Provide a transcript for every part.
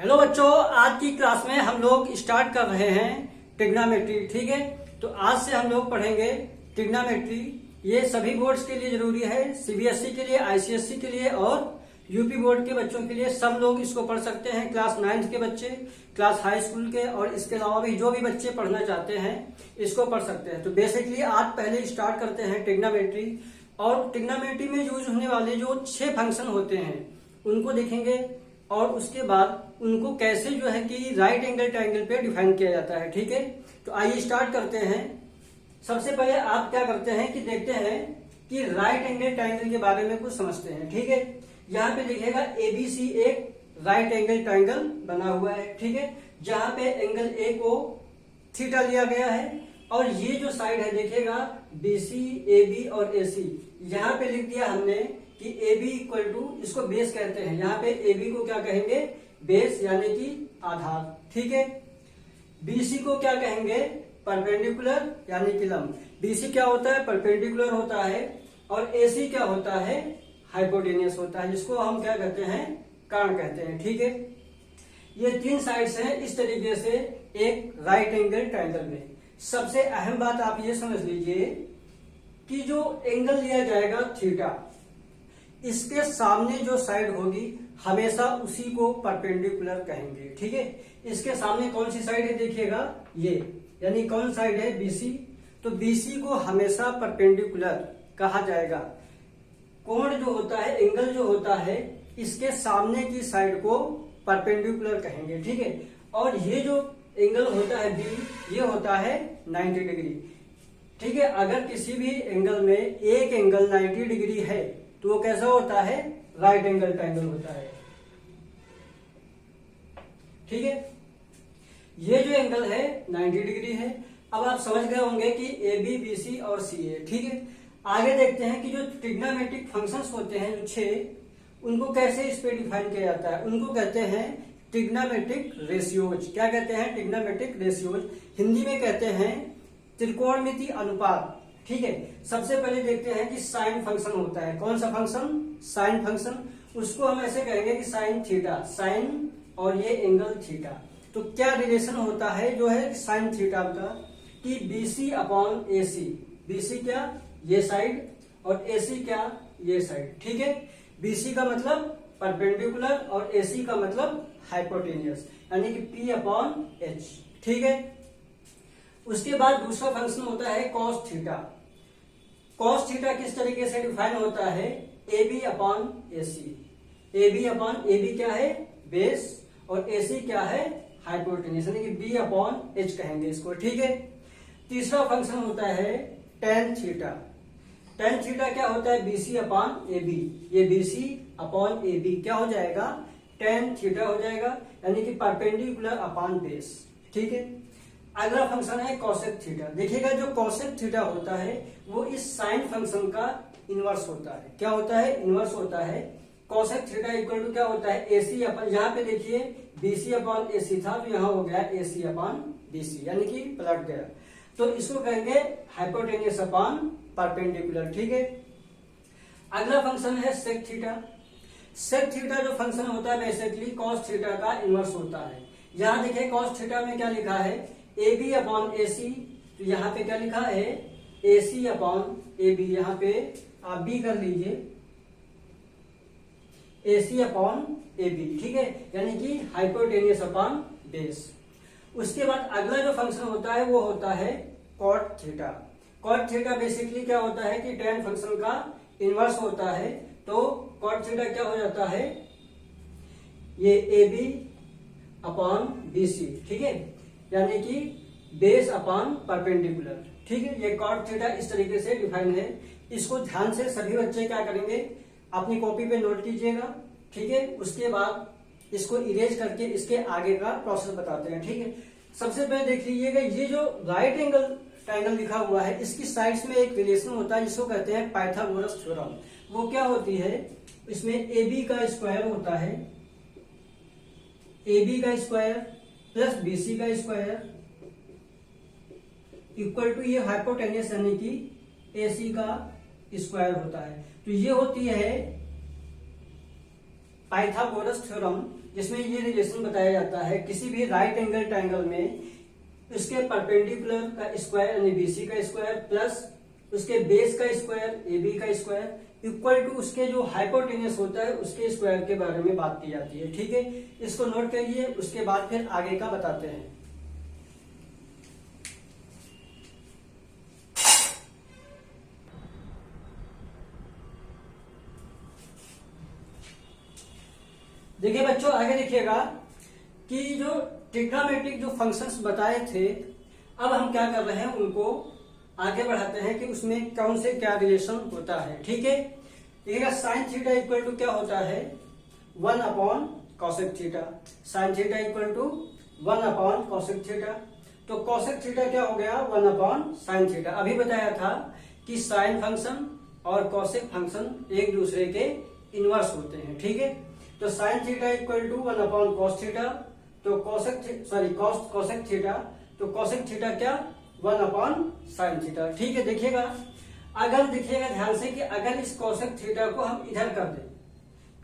Hello बच्चों, आज की क्लास में हम लोग स्टार्ट कर रहे हैं ट्रिग्नोमेट्री। ठीक है, तो आज से हम लोग पढ़ेंगे ट्रिग्नोमेट्री। ये सभी बोर्ड्स के लिए जरूरी है, सीबीएसई के लिए, आईसीएसई के लिए और यूपी बोर्ड के बच्चों के लिए। सब लोग इसको पढ़ सकते हैं, क्लास 9 के बच्चे, क्लास हाई स्कूल के, और इसके अलावा भी जो भी बच्चे पढ़ना चाहते हैं इसको पढ़ सकते हैं। तो बेसिकली आज पहले स्टार्ट करते हैं ट्रिग्नोमेट्री। और ट्रिग्नोमेट्री में यूज होने वाले जो 6 फंक्शन होते हैं उनको देखेंगे, और उसके बाद उनको कैसे जो है कि राइट एंगल ट्रायंगल पे डिफाइन किया जाता है। ठीक है, तो आइए स्टार्ट करते हैं। सबसे पहले आप क्या करते हैं कि देखते हैं कि राइट एंगल ट्रायंगल के बारे में कुछ समझते हैं। ठीक है, यहाँ पे देखिएगा एबीसी एक राइट एंगल ट्रायंगल बना हुआ है। ठीक है, जहां पे एंगल ए को थीटा लिया गया है, और ये जो साइड है देखिएगा बीसी, एबी और एसी, यहाँ पे लिख दिया हमने कि ए बी इक्वल टू, इसको बेस कहते हैं। यहाँ पे ए बी को क्या कहेंगे? बेस, यानी कि आधार। ठीक है, बीसी को क्या कहेंगे? परपेंडिकुलर, यानी कि लंब। बीसी क्या होता है? परपेंडिकुलर होता है। और एसी क्या होता है? हाइपोटेनियस होता है, जिसको हम क्या कहते हैं? कर्ण कहते हैं। ठीक है, ये 3 साइड्स हैं इस तरीके से एक राइट एंगल ट्रायंगल में। सबसे अहम बात आप ये समझ लीजिए कि जो एंगल लिया जाएगा थीटा, इसके सामने जो साइड होगी हमेशा उसी को परपेंडिकुलर कहेंगे। ठीक है, इसके सामने कौन सी साइड है? देखिएगा ये, यानी कौन साइड है? बीसी। तो बीसी को हमेशा परपेंडिकुलर कहा जाएगा। कोण जो होता है, एंगल जो होता है, इसके सामने की साइड को परपेंडिकुलर कहेंगे। ठीक है, और ये जो एंगल होता है बी, ये होता है 90 डिग्री। ठीक है, अगर किसी भी एंगल में एक एंगल 90 डिग्री है तो वो कैसा होता है? राइट एंगल ट्रायंगल होता है। ठीक है, ये जो एंगल है 90 डिग्री है। अब आप समझ गए होंगे कि ए बी, बी सी और सी ए। ठीक है, आगे देखते हैं कि जो ट्रिग्नोमेट्रिक फंक्शंस होते हैं जो 6, उनको कैसे इस पे डिफाइन किया जाता है। उनको कहते हैं ट्रिग्नोमेट्रिक रेशियोज। क्या कहते हैं? Trigonometric ratios. हिंदी में कहते हैं त्रिकोणमिति अनुपात। ठीक है, सबसे पहले देखते हैं कि साइन फंक्शन होता है। कौन सा फंक्शन? Sine function. उसको हम ऐसे कहेंगे कि साइन थीटा, साइन और ये एंगल थीटा। तो क्या रिलेशन होता है जो है साइन थीटा का, कि बीसी अपॉन एसी। बीसी क्या? ये साइड, और एसी क्या? ये साइड। ठीक है, बीसी का मतलब परपेंडिकुलर और एसी का मतलब हाइपोटेनियस, यानी कि पी अपॉन एच। ठीक है, उसके बाद दूसरा फंक्शन होता है कॉस थीटा। कॉस थीटा किस तरीके से डिफाइन होता है? A B upon AC. A B upon, A B क्या है? बेस, और एसी क्या है? हाइपोटेनियस, यानी कि बी अपॉन एच कहेंगे इसको। ठीक है, तीसरा फंक्शन होता है टेन थीटा। टेन थीटा क्या होता है? BC upon A B. ये बीसी अपॉन ए बी क्या हो जाएगा? टेन थीटा हो जाएगा, यानी कि परपेंडिकुलर अपॉन बेस। ठीक है, अगला फंक्शन है कॉसेक थीटा। देखिएगा जो कॉसेक थीटा होता है वो इस साइन फंक्शन का इनवर्स होता है। क्या होता है? इनवर्स होता है। कॉसेक थीटा इक्वल टू क्या होता है? एसी अपॉन, यहाँ पे देखिए बीसी अपॉन एसी था, तो यहाँ हो गया एसी अपॉन बीसी, यानी कि पलट गया। तो इसको कहेंगे हाइपोटेनियस अपॉन परपेंडिकुलर। ठीक है, अगला फंक्शन है सेक थीटा। सेक थीटा जो फंक्शन होता है बेसिकली कॉस थीटा का इनवर्स होता है। यहाँ देखिए कॉस थीटा में क्या लिखा है? ए बी अपॉन ए सी। तो यहाँ पे क्या लिखा है? ए सी अपॉन ए बी। यहाँ पे आप बी कर लीजिए, ए सी अपॉन ए बी। ठीक है, यानी कि हाइपोटेनियस अपॉन बेस। उसके बाद अगला जो फंक्शन होता है वो होता है cot theta. Cot theta basically क्या होता है कि टेन फंक्शन का इनवर्स होता है। तो कॉट थीटा क्या हो जाता है? ये A B upon B C. ठीक है, यानी कि बेस अपॉन परपेंडिकुलर। ठीक है, ये कॉट थीटा इस तरीके से डिफाइन है। इसको ध्यान से सभी बच्चे क्या करेंगे? अपनी कॉपी पे नोट कीजिएगा। ठीक है, उसके बाद इसको इरेज करके इसके आगे का प्रोसेस बताते हैं। ठीक है, सबसे पहले देख लीजिएगा ये जो राइट एंगल ट्रायंगल लिखा हुआ है इसकी साइड्स में एक रिलेशन होता है जिसको कहते हैं पाइथागोरस थ्योरम। वो क्या होती है? इसमें ए बी का स्क्वायर होता है, ए बी का स्क्वायर प्लस बी सी का स्क्वायर इक्वल टू ये हाइपोटेनियस, यानी कि ए सी का स्क्वायर होता है। तो ये होती है पाइथागोरस थ्योरम, जिसमें ये रिलेशन बताया जाता है किसी भी राइट एंगल ट्रायंगल में उसके परपेंडिकुलर का स्क्वायर यानी बीसी का स्क्वायर प्लस उसके बेस का स्क्वायर एबी का स्क्वायर इक्वल टू उसके जो हाइपोटेन्यूस होता है उसके स्क्वायर के बारे में बात की जाती है। ठीक है, इसको नोट करिए, उसके बाद फिर आगे का बताते हैं। देखिए बच्चों, आगे देखिएगा कि जो ट्रिग्नोमेट्रिक जो फंक्शंस बताए थे, अब हम क्या कर रहे हैं उनको आगे बढ़ाते हैं कि उसमें कौन से क्या रिलेशन होता है। ठीक है, देखिएगा साइन थीटा इक्वल टू क्या होता है 1 upon cosec theta. Sine theta equal to 1 upon cosec theta. तो कॉसेक थीटा क्या हो गया 1 अपॉन साइन थीटा। अभी बताया था कि साइन फंक्शन और कॉसेक फंक्शन एक दूसरे के इनवर्स होते हैं। ठीक है, तो sine theta equal to 1 upon cos theta, तो कॉसेक थीटा, तो कॉसेक थीटा क्या 1 अपॉन साइन थीटा। ठीक है, देखिएगा अगर देखिएगा ध्यान से कि अगर इस कॉसेक थीटा को हम इधर कर दें,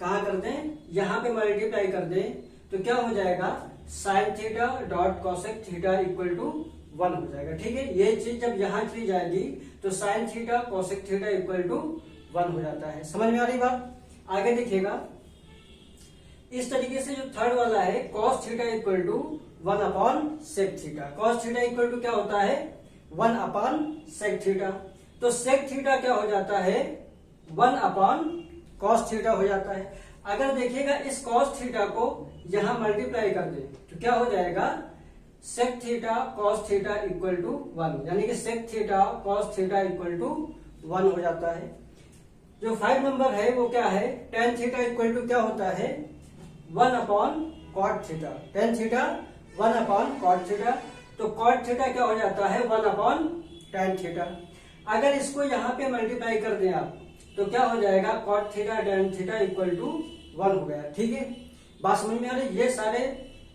कहां कर दें, यहां पे मल्टीप्लाई कर दें, तो क्या हो जाएगा sine theta dot cosec theta equal to 1 हो जाएगा। ठीक है, ये चीज जब यहां चली जाएगी तो sine theta cosec theta equal to 1 हो जाता है। समझ में आ रही बात? आगे देखिएगा इस तरीके से जो थर्ड वाला है cos theta equal to 1 upon sec theta. Cos theta equal to क्या होता है 1 अपॉन सेक थीटा। तो सेक थीटा क्या हो जाता है 1 अपॉन कॉस थीटा हो जाता है। अगर देखिएगा इस कॉस थीटा को यहां मल्टीप्लाई कर दे तो क्या हो जाएगा sec theta cos theta equal to 1, यानी कि sec theta cos theta equal to 1 हो जाता है। जो 5 नंबर है वो क्या है टेन थीटा इक्वल टू क्या होता है 1 upon cot theta. Tan theta 1 upon cot theta, तो कॉट थीटा क्या हो जाता है 1 अपॉन टेन थीटा। अगर इसको यहाँ पे मल्टीप्लाई कर दें आप तो क्या हो जाएगा cot theta tan theta equal to 1 हो गया। ठीक है, बात समझ में आ रही? ये सारे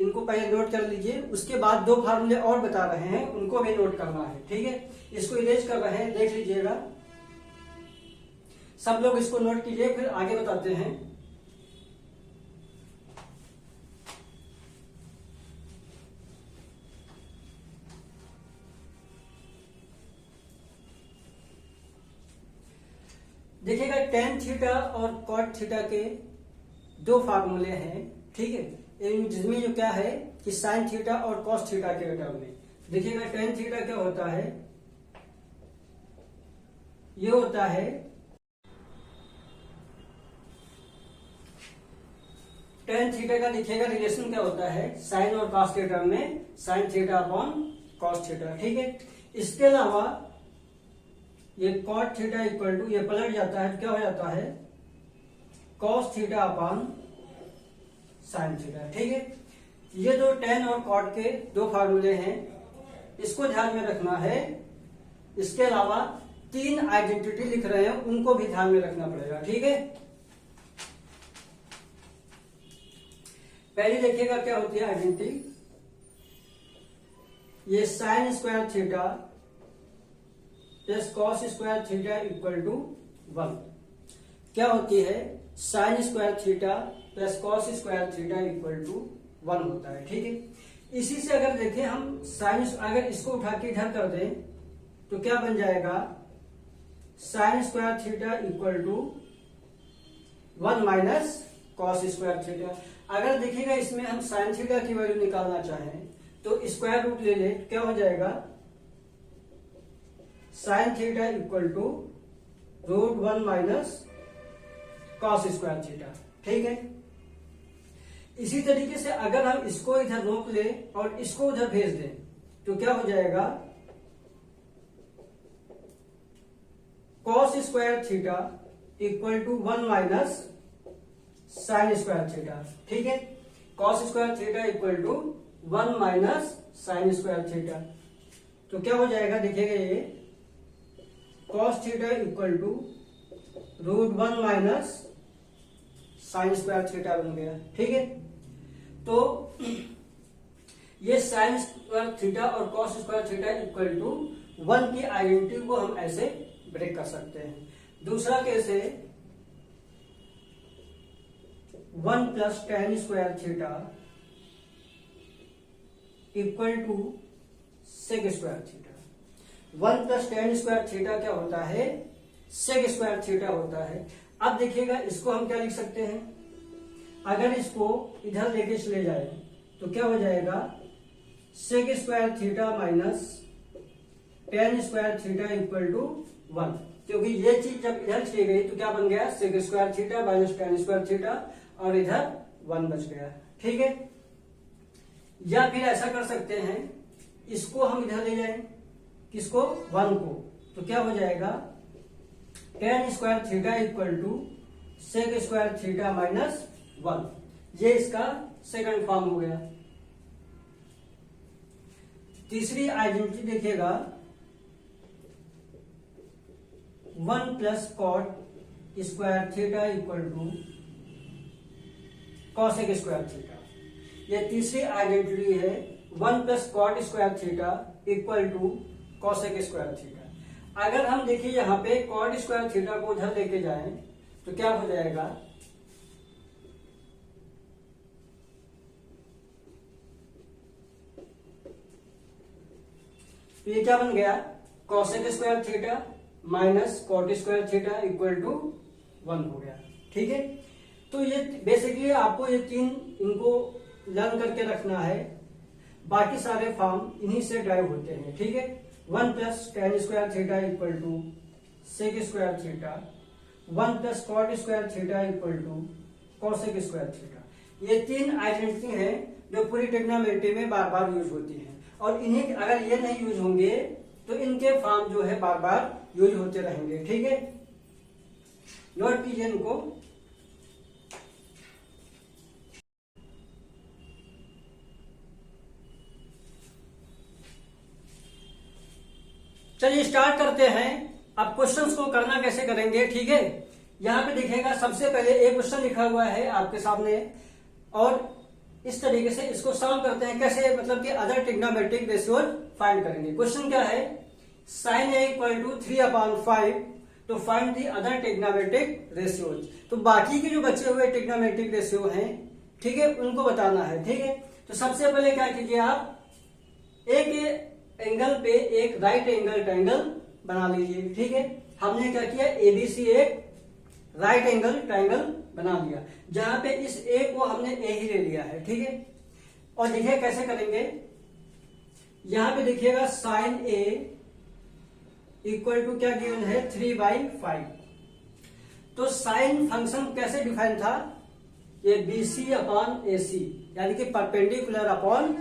इनको पहले नोट कर लीजिए, उसके बाद 2 फार्मूले और बता रहे हैं उनको भी नोट करना है। ठीक है, इसको इरेज कर रहे हैं, देख लीजिएगा, सब लोग इसको नोट कीजिए, फिर आगे बताते हैं। देखिएगा टेन थीटा और कॉट थीटा के 2 फार्मूले हैं। ठीक है, जिसमें जो क्या है कि साइन थीटा और कॉस थीटा के टर्म में देखिएगा टेन थीटा क्या होता है, ये होता है टेन थीटा का लिखिएगा रिलेशन क्या होता है साइन और कॉस के टर्म में sine theta upon cos theta. ठीक है, इसके अलावा ये कॉट थीटा इक्वल टू ये पलट जाता है तो क्या हो जाता है cos theta upon sine theta. ठीक है, ये 2 टेन और कॉट के 2 फार्मूले हैं, इसको ध्यान में रखना है। इसके अलावा 3 आइडेंटिटी लिख रहे हैं, उनको भी ध्यान में रखना पड़ेगा। ठीक है, पहले देखिएगा क्या होती है आइडेंटिटी, ये sine square theta plus cos square theta equal to 1 क्या होती है sine square theta plus cos square theta equal to 1 होता है। ठीक है, इसी से अगर देखें हम साइन, अगर इसको उठा के इधर कर दें तो क्या बन जाएगा sine square theta equal to 1 minus cos square theta. अगर देखिएगा इसमें हम साइन थीटा की वैल्यू निकालना चाहें तो स्क्वायर रूट ले ले, क्या हो जाएगा sine theta equal to √1 minus cos square theta. ठीक है, इसी तरीके से अगर हम इसको इधर रोक ले और इसको उधर भेज दें तो क्या हो जाएगा cos square theta equal to 1 minus sine square theta. ठीक है, cos square theta equal to 1 minus sine square theta, तो क्या हो जाएगा देखिएगा ये cos theta equal to √1 minus sine square theta बन गया। ठीक है, तो ये साइन स्क्वायर थीटा और cos square theta equal to 1 की आइडेंटिटी को हम ऐसे ब्रेक कर सकते हैं। दूसरा केस है 1 plus tan square theta equal to sec square theta. 1 plus tan square theta क्या होता है? सेक स्क्वायर थीटा होता है। अब देखिएगा इसको हम क्या लिख सकते हैं, अगर इसको इधर लेके चले जाए तो क्या हो जाएगा, sec square theta minus tan square theta equal to 1, क्योंकि ये चीज जब इधर चली गई तो क्या बन गया, sec square theta minus tan square theta और इधर 1 बच गया। ठीक है, या फिर ऐसा कर सकते हैं, इसको हम इधर ले जाएं, किसको, 1 को, तो क्या हो जाएगा, tan square theta equal to sec square theta minus 1। ये इसका सेकंड फॉर्म हो गया। तीसरी आइडेंटिटी देखिएगा, 1 plus cot square theta equal to cosec square theta. ये तीसरी आइडेंटिटी है, 1 plus cot square theta equal to cosec square theta. अगर हम देखिए यहाँ पे कॉट स्क्वायर थीटा को उधर लेके जाएं तो क्या हो जाएगा, तो ये क्या बन गया, cosec square theta minus cot square theta equal to 1 हो गया। ठीक है, तो ये बेसिकली आपको ये तीन इनको लर्न करके रखना है, बाकी सारे फॉर्म इन्हीं से ड्राइव होते हैं। ठीक है, 1 plus tan square theta equal to sec square theta, 1 plus cot square theta equal to cosec square theta. ये तीन आइडेंटिटी हैं जो पूरी ट्रिग्नोमेट्री में बार बार यूज होती हैं, और इन्हीं अगर ये नहीं यूज होंगे तो इनके फॉर्म जो है बार बार यूज होते रहेंगे। ठीक है, नोट कीजिए इनको। चलिए स्टार्ट करते हैं। अब क्वेश्चंस को करना कैसे करेंगे, ठीक है। यहाँ पे देखिएगा सबसे पहले एक क्वेश्चन लिखा हुआ है आपके सामने, और इस तरीके से इसको सॉल्व करते हैं। कैसे, मतलब कि अदर ट्रिग्नोमेट्रिक रेशियोज फाइंड करेंगे। क्वेश्चन क्या है, साइन ए इक्वल टू 3/5 तो find the other trigonometric ratios. तो बाकी के जो बचे हुए ट्रिग्नोमेट्रिक रेशियो हैं, ठीक है, उनको बताना है। ठीक है, तो सबसे पहले क्या कीजिए, आप एक एंगल पे एक राइट एंगल ट्रायंगल बना लीजिए। ठीक है, हमने क्या किया, एबीसी एक राइट एंगल ट्रायंगल बना लिया, जहां पे इस ए को हमने ए ही ले लिया है। ठीक है, और देखिए कैसे करेंगे। यहां पे देखिएगा साइन ए इक्वल टू क्या गिवन है, 3/5। तो साइन फंक्शन कैसे डिफाइन था, ये BC अपॉन AC, यानी कि परपेंडिकुलर अपॉन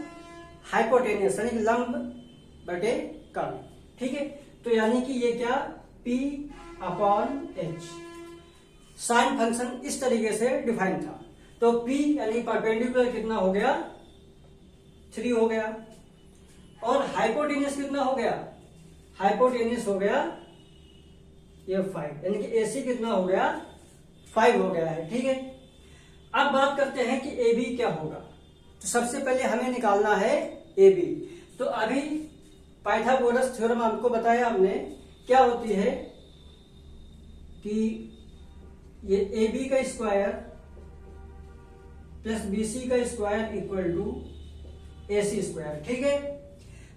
हाइपोटेनियस, यानी कि लंब बटे कर्ण। ठीक है, तो यानी कि ये क्या, P/H। साइन फंक्शन इस तरीके से डिफाइन था। तो P यानी परपेंडिकुलर कितना हो गया, 3 हो गया, और हाइपोटेनियस कितना हो गया, हाइपोटेनियस हो गया ये 5, यानी कि AC कितना हो गया, 5 हो गया है। ठीक है, अब बात करते हैं कि AB क्या होगा। तो सबसे पहले हमें निकालना है AB। तो अभी पाइथागोरस थ्योरम आपको बताया हमने, क्या होती है कि ये AB का स्क्वायर प्लस BC का square equal to AC square. ठीक है,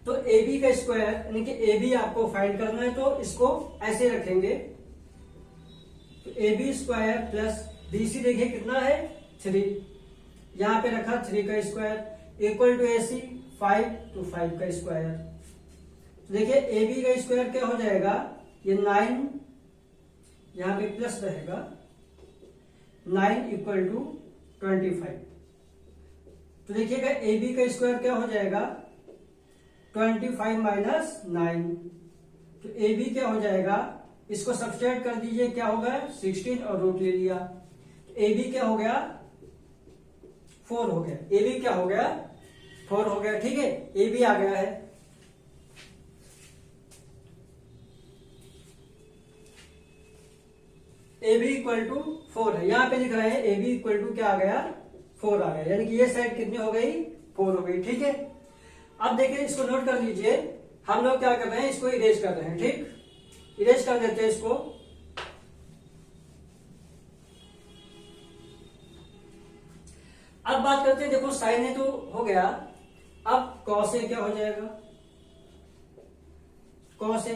तो AB का स्क्वायर यानी कि AB आपको फाइंड करना है, तो इसको ऐसे रखेंगे। तो AB स्क्वायर प्लस BC देखिए कितना है, 3, यहां पे रखा 3 का स्क्वायर इक्वल टू AC 5, तो 5 का स्क्वायर। तो देखिए AB का स्क्वायर क्या हो जाएगा, ये 9, यहां पे प्लस रहेगा, 9 इक्वल टू 25। तो देखिएगा AB का स्क्वायर क्या हो जाएगा, 25 माइनस 9। तो AB क्या हो जाएगा, इसको सब्सट्रैक्ट कर दीजिए, क्या होगा 16 और रूट ले लिया। तो AB क्या हो गया, 4 हो गया। AB क्या हो गया, 4 हो गया। ठीक है, AB आ गया है। AB इक्वल टू 4 है, यहां पे लिख रहे हैं AB इक्वल टू क्या आ गया, 4 आ गया, यानी कि ये साइड कितनी हो गई, 4 हो गई। ठीक है, अब देखिए इसको नोट कर लीजिए, हम लोग क्या कर रहे हैं, इसको इरेज कर रहे हैं। ठीक, इरेज कर देते हैं इसको। अब बात करते हैं, देखो साइन ए तो हो गया, अब कॉस ए क्या हो जाएगा? कॉस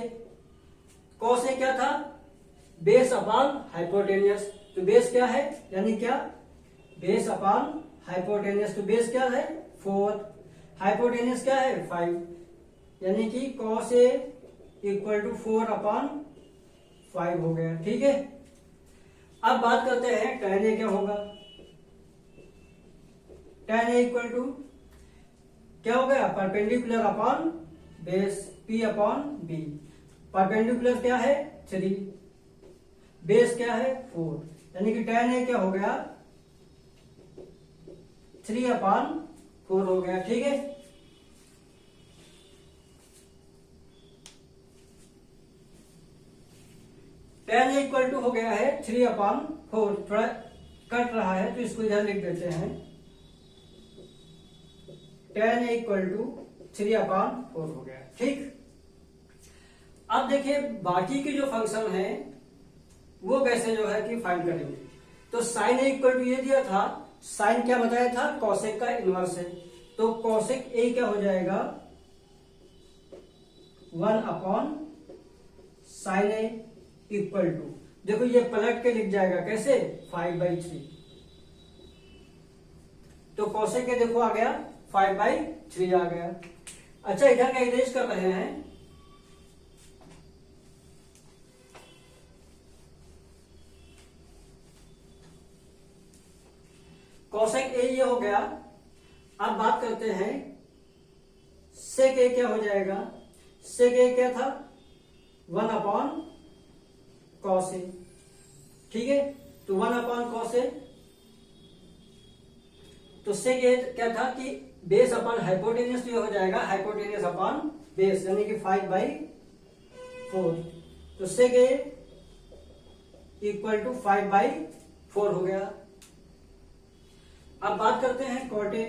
ए क्या था? Base upon hypotenuse. तो बेस क्या है, यानी क्या? Base upon hypotenuse. तो बेस क्या है? 4, हाइपोटेनियस क्या है? 5, यानी कि cos A equal to 4 upon 5 हो गया। ठीक है, अब बात करते हैं tan ए क्या होगा? tan ए इक्वल टू क्या हो गया? Perpendicular upon base, p upon b। Perpendicular क्या है? 3, बेस क्या है? 4, यानी कि tan ए क्या हो गया? 3 अपॉन 4 हो गया। ठीक है, tan ए इक्वल टू हो गया है 3 अपॉन 4। थोड़ा कट रहा है तो इसको इधर लिख देते हैं, tan A equal to 3 upon 4 हो गया। ठीक, अब देखिए बाकी के जो फंक्शन है वो कैसे जो है कि फाइंड करेंगे। तो साइन ए इक्वल टू ये दिया था, साइन क्या बताया था? कॉसेक का इनवर्स है। तो कॉसेक ए क्या हो जाएगा? 1 upon sine A equal to, देखो ये पलट के लिख जाएगा कैसे? 5/3। तो कॉसेक ए देखो आ गया 5/3 आ गया। अच्छा, इधर का इरेज कर रहे हैं, कॉसेक ए ये हो गया। अब बात करते हैं सेक ए क्या हो जाएगा? सेक ए क्या था? 1 अपॉन कॉस ए। ठीक है, तो 1 अपॉन कॉस ए। तो सेक ए क्या था कि बेस अपॉन हाइपोटेनियस, तो ये हो जाएगा हाइपोटेनियस अपॉन बेस, यानी कि 5/4। तो सेक ए इक्वल टू 5/4 हो गया। अब बात करते हैं कॉट ए,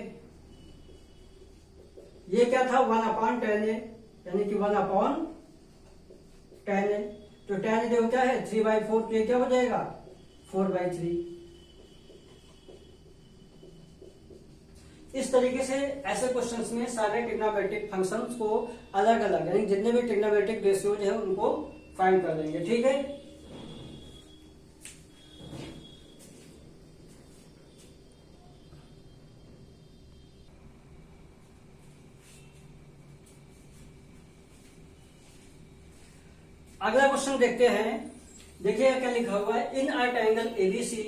ये क्या था? 1 अपॉन tan ए, यानी कि 1 अपॉन tan ए। तो tan ए जो क्या है? 3/4, तो ये क्या हो जाएगा? 4/3। इस तरीके से ऐसे क्वेश्चंस में सारे ट्रिग्नोमेट्रिक फंक्शंस को अलग अलग, यानी जितने भी ट्रिग्नोमेट्रिक रेशियोज है उनको फाइंड कर लेंगे। ठीक है, अगला क्वेश्चन देखते हैं। देखिए क्या लिखा हुआ है? In a triangle ABC,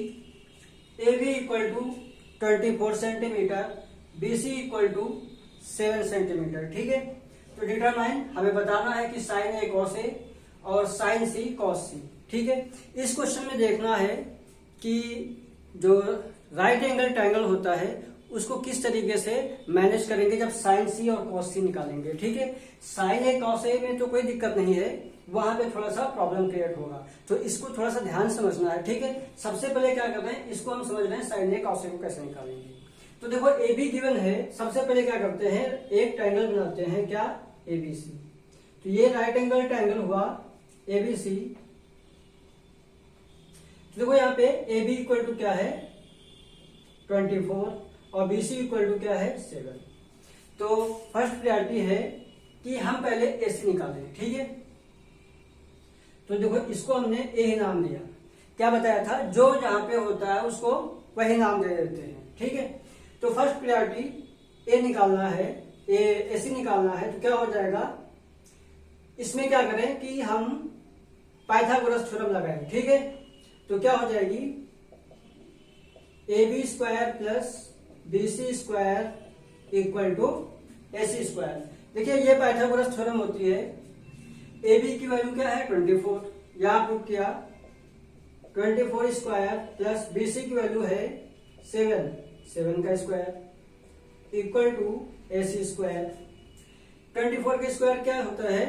AB equal to 24 centimetre, BC equal to 7 centimetre. ठीक है, तो डिटरमाइन हमें बताना है कि साइन ए कॉस ए और साइन सी कॉस सी। ठीक है, इस क्वेश्चन में देखना है कि जो राइट एंगल ट्रायंगल होता है उसको किस तरीके से मैनेज करेंगे जब साइन सी और कॉस सी निकालेंगे। ठीक है, साइन ए कॉस ए में तो कोई दिक्कत नहीं है, वहां पे थोड़ा सा प्रॉब्लम क्रिएट होगा, तो इसको थोड़ा सा ध्यान समझना है। ठीक है, सबसे पहले क्या कर रहे हैं, इसको हम समझ रहे हैं साइन ए कॉस ए को कैसे निकालेंगे। तो देखो ए बी गिवन है, सबसे पहले क्या करते हैं, एक ट्रायंगल बनाते हैं, क्या? एबीसी। तो ये राइट एंगल ट्रायंगल हुआ एबीसी। देखो यहाँ पे ए बी इक्वल टू क्या है? 24 और BC इक्वल टू क्या है? 7। तो फर्स्ट प्रायोरिटी है कि हम पहले AC निकालें। ठीक है, तो देखो इसको हमने ए नाम दिया, क्या बताया था? जो जहां पे होता है उसको वही नाम दे देते हैं। ठीक है, तो फर्स्ट प्रायोरिटी ए निकालना है, AC निकालना है। तो क्या हो जाएगा, इसमें क्या करें कि हम पाइथागोरस थ्योरम लगाएं। ठीक है, तो क्या हो जाएगी? AB square plus BC square equal to AC square. देखिए ये पाइथागोरस थ्योरम होती है। AB की वैल्यू क्या है? 24, यहां प्रूव किया। 24 स्क्वायर प्लस BC की वैल्यू है 7 का square equal to AC square. 24 का स्क्वायर क्या होता है?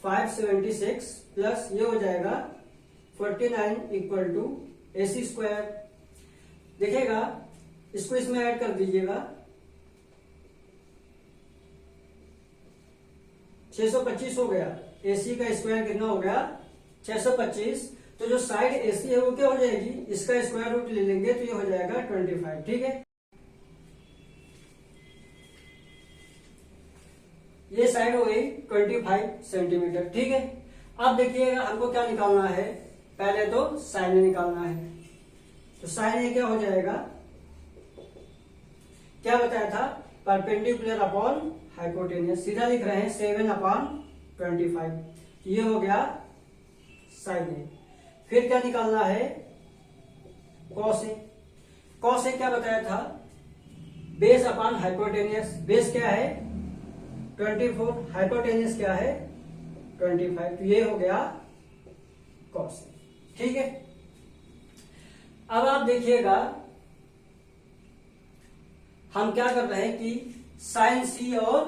576 प्लस ये हो जाएगा 49 इक्वल टू AC स्क्वायर। देखिएगा इसको इसमें ऐड कर दीजिएगा, 625 हो गया। AC का स्क्वायर कितना हो गया? 625। तो तो जो साइड AC है वो क्या हो जाएगी, इसका स्क्वायर रूट ले लेंगे तो ये हो जाएगा 25, ठीक है। ये साइड हो गई 25 सेंटीमीटर, ठीक है। अब देखिएगा हमको क्या निकालना है, पहले तो साइन निकालना है। तो साइन क्या हो जाएगा, क्या बताया था, परपेंडिकुलर अपॉन हाइपोटेनियस, सीधा लिख रहे हैं 7/25, ये हो गया साइन ए। फिर क्या निकालना है, कॉस ए। कॉस ए क्या बताया था, बेस अपॉन हाइपोटेनियस, बेस क्या है 24, हाइपोटेनियस क्या है 25, तो ये हो गया कॉस ए, ठीक है। अब आप देखिएगा हम क्या कर रहे हैं कि साइन सी और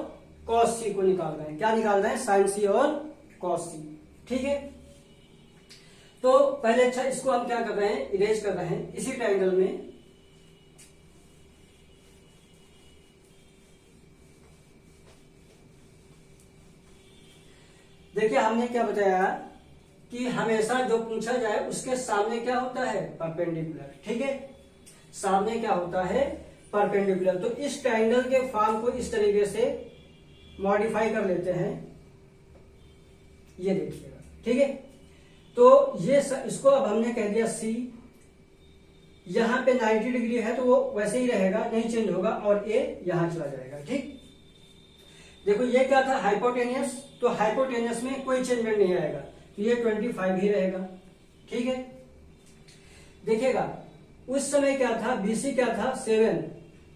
कॉस सी को निकाल रहे हैं। क्या निकाल रहे हैं, साइन सी और कॉस सी, ठीक है। तो पहले अच्छा इसको हम क्या कर रहे हैं, इरेज कर रहे हैं इसी ट्रायंगल में। देखिए हमने क्या बताया कि हमेशा जो पूछा जाए उसके सामने क्या होता है, परपेंडिकुलर, ठीक है। सामने क्या होता है, परपेंडिकुलर। तो इस ट्रायंगल के फॉर्म को इस तरीके से मॉडिफाई कर लेते हैं, ये देखिएगा, ठीक है। तो ये इसको अब हमने कह दिया सी, यहां पे 90 डिग्री है तो वो वैसे ही रहेगा, नहीं चेंज होगा, और ए यहां चला जाएगा, ठीक। देखो ये क्या था, हाइपोटेनियस, तो हाइपोटेनियस में कोई चेंजमेंट नहीं आएगा, तो ये 25 ही रहेगा, ठीक है। देखिएगा उस समय क्या था, BC क्या था 7,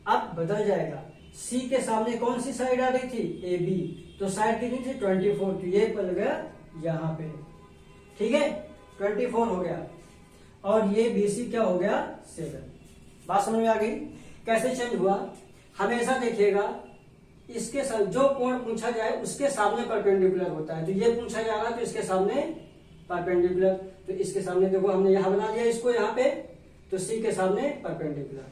अब बदल जाएगा। C के सामने कौन सी साइड आ रही थी, AB, तो साइड कितनी थी 24, तो ये पड़ गया यहां पे, ठीक है, 24 हो गया, और ये BC क्या हो गया 7। बात समझ में आ गई, कैसे चेंज हुआ। हमेशा देखिएगा इसके साथ जो कोण पूछा जाए उसके सामने परपेंडिकुलर होता है, तो ये पूछा जा रहा है तो इसके सामने परपेंडिकुलर, तो इसके सामने देखो हमने यहां बना दिया इसको यहां पे, तो C के सामने परपेंडिकुलर।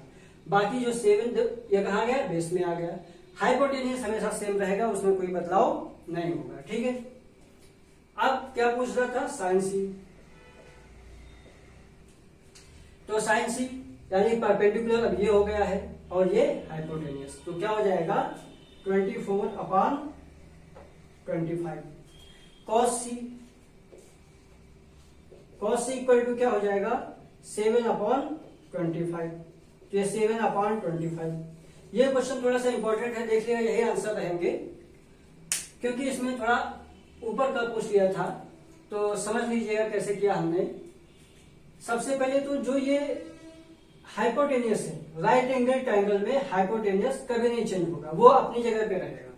बाकी जो 7 ये कहा गया, बेस में आ गया। हाइपोटेनियस हमेशा सेम रहेगा, उसमें कोई बदलाव नहीं होगा, ठीक है। अब क्या पूछ रहा था, साइन सी, तो साइन सी यानी परपेंडिकुलर अब ये हो गया है, और ये हाइपोटेनियस, तो क्या हो जाएगा 24/25। Cos C, cos C equal to क्या हो जाएगा 7/25, तो ये 7/25। ये क्वेश्चन थोड़ा सा इंपॉर्टेंट है, देख लिया, यही आंसर रहेंगे, क्योंकि इसमें थोड़ा ऊपर का पूछ लिया था, तो समझ लीजिएगा कैसे किया हमने। सबसे पहले तो जो ये हाइपोटेनियस है, राइट एंगल ट्रायंगल में हाइपोटेनियस कभी नहीं चेंज होगा, वो अपनी जगह पे रहेगा।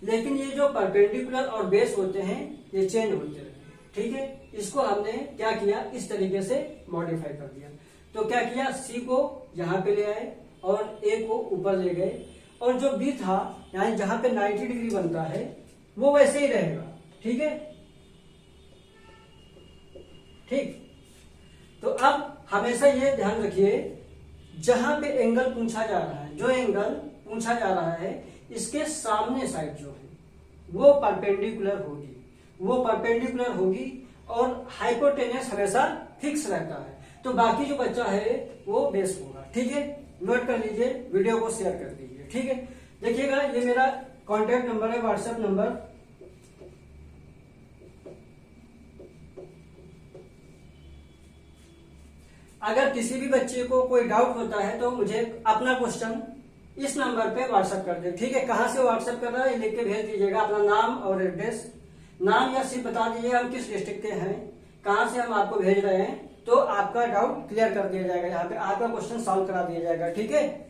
लेकिन ये जो परपेंडिकुलर और बेस होते हैं ये चेंज होते रहेंगे, ठीक है। इसको हमने क्या किया, इस तरीके से मॉडिफाई कर दिया। तो क्या किया, सी को यहां पे ले आए और ए को ऊपर ले गए, और जो बी था यानी जहां पे 90 डिग्री बनता है वो वैसे ही रहेगा, ठीक है, ठीक। तो अब हमेशा ये ध्यान रखिए, जहां पे एंगल पूछा जा रहा है, जो एंगल पूछा जा रहा है इसके सामने साइड जो है वो परपेंडिकुलर होगी, वो परपेंडिकुलर होगी, और हाइपोटेनियस हमेशा फिक्स रहता है, तो बाकी जो बच्चा है वो बेस होगा, ठीक है। नोट कर लीजिए, वीडियो को शेयर कर दीजिए, ठीक है। देखिएगा ये मेरा कॉन्टैक्ट नंबर है, व्हाट्सएप नंबर, अगर किसी भी बच्चे को कोई डाउट होता है तो मुझे अपना क्वेश्चन इस नंबर पे व्हाट्सएप कर दे, ठीक है। कहां से व्हाट्सएप कर रहा है ये लिख के भेज दीजिएगा, अपना नाम और एड्रेस, नाम या सिर्फ बता दीजिएगा हम किस डिस्ट्रिक्ट के हैं, कहां से हम आपको भेज रहे हैं, तो आपका डाउट क्लियर कर दिया जाएगा, यहाँ पे आपका क्वेश्चन सॉल्व करा दिया जाएगा, ठीक है।